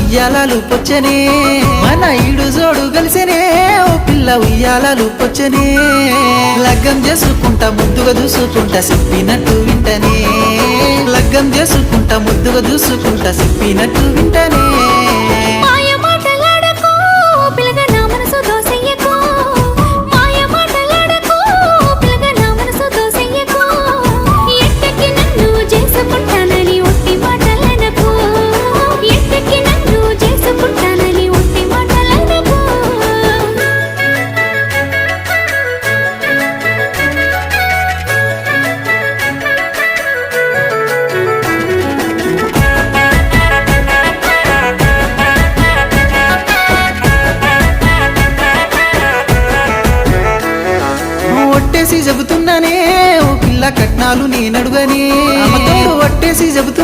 ఉయ్యాలలు పొచ్చనే మన ఈడు జోడు కలిసనే ఓ పిల్ల ఉయ్యాలలు పొచ్చనే లగ్గం చేసుకుంటా ముద్దుగా చూసుకుంటా చెప్పినట్టు వింటనే లగ్గం చేసుకుంటా ముద్దుగా చూసుకుంటా చెప్పినట్టు వింటనే ఒట్టేసి చెబుతున్నానే ఓ పిల్ల కట్నాలు నేనడుగనే అమ్మతోడు ఒట్టేసి చెబుతున్నా